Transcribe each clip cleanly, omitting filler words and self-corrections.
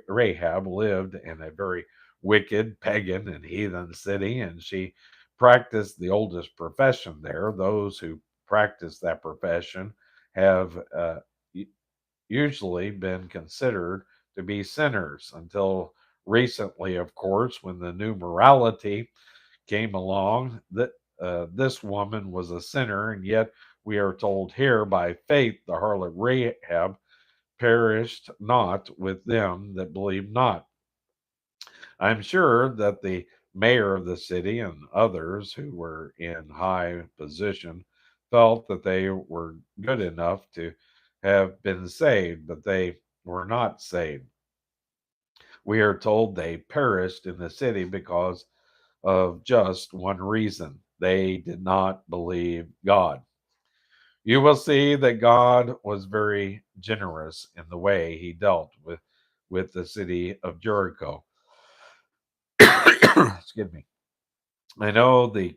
Rahab lived in a very wicked, pagan, and heathen city, and she practiced the oldest profession there. Those who practice that profession have usually been considered to be sinners until recently, of course, when the new morality came along. That this woman was a sinner, and yet we are told here by faith the harlot Rahab perished not with them that believe not. I'm sure that the mayor of the city and others who were in high position felt that they were good enough to have been saved, but they were not saved. We are told they perished in the city because of just one reason: they did not believe God. You will see that God was very generous in the way he dealt with the city of Jericho. Excuse me. I know the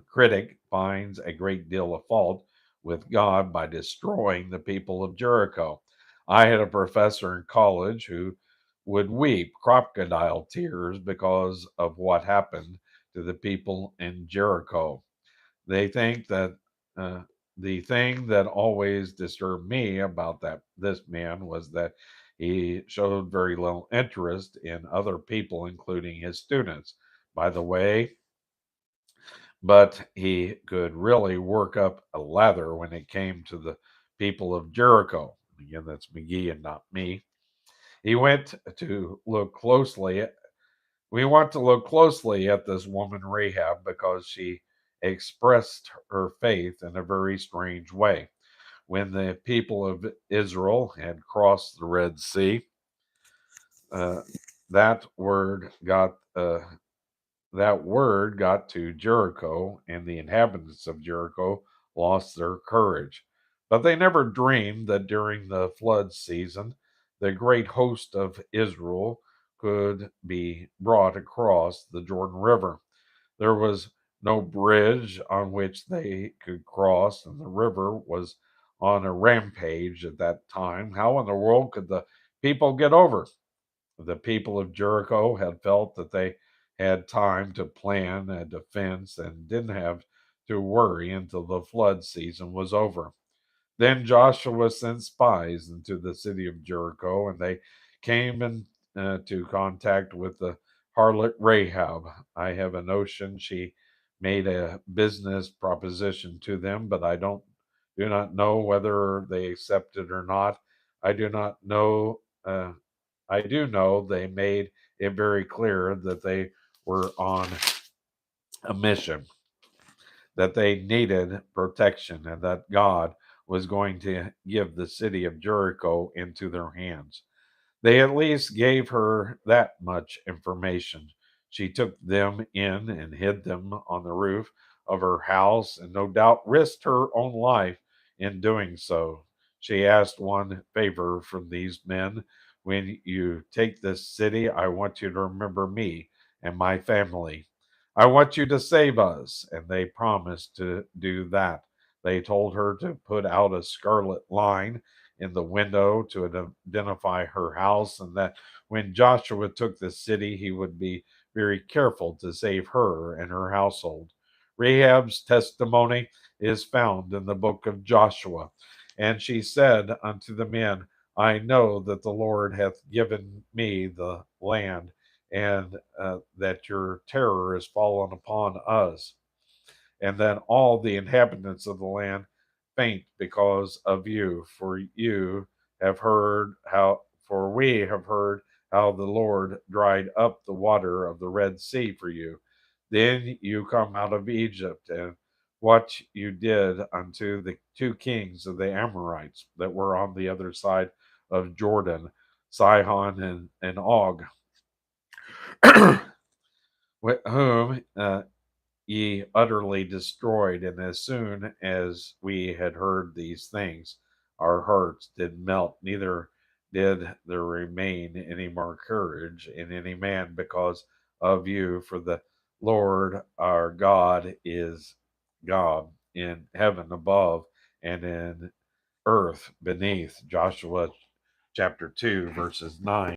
critic finds a great deal of fault with God by destroying the people of Jericho. I had a professor in college who would weep crocodile tears because of what happened to the people in Jericho. They think that uh, the thing that always disturbed me about this man was that he showed very little interest in other people, including his students. By the way, but he could really work up a lather when it came to the people of Jericho. Again, that's McGee and not me. He went to look closely at, we want to look closely at this woman Rahab because she expressed her faith in a very strange way. When the people of Israel had crossed the Red Sea, uh, that word got that word got to Jericho, and the inhabitants of Jericho lost their courage. But they never dreamed that during the flood season, the great host of Israel could be brought across the Jordan River. There was no bridge on which they could cross, and the river was on a rampage at that time. How in the world could the people get over? The people of Jericho had felt that they had time to plan a defense and didn't have to worry until the flood season was over. Then Joshua sent spies into the city of Jericho, and they came into contact with the harlot Rahab. I have a notion she made a business proposition to them, but do not know whether they accepted or not. I do not know. I do know they made it very clear that they were on a mission, that they needed protection, and that God was going to give the city of Jericho into their hands. They at least gave her that much information. She took them in and hid them on the roof of her house, and no doubt risked her own life in doing so. She asked one favor from these men: when you take this city, I want you to remember me and my family. I want you to save us. And they promised to do that. They told her to put out a scarlet line in the window to identify her house, and that when Joshua took the city, he would be very careful to save her and her household. Rahab's testimony is found in the book of Joshua. And she said unto the men, I know that the Lord hath given me the land, and that your terror is fallen upon us, and then all the inhabitants of the land faint because of you. For you have heard how, for we have heard how the Lord dried up the water of the Red Sea for you. Then you come out of Egypt, and what you did unto the two kings of the Amorites that were on the other side of Jordan, Sihon and Og, with whom ye utterly destroyed. And as soon as we had heard these things, our hearts did melt, neither did there remain any more courage in any man because of you. For the Lord our God is God in heaven above and in earth beneath. Joshua chapter 2, verses 9.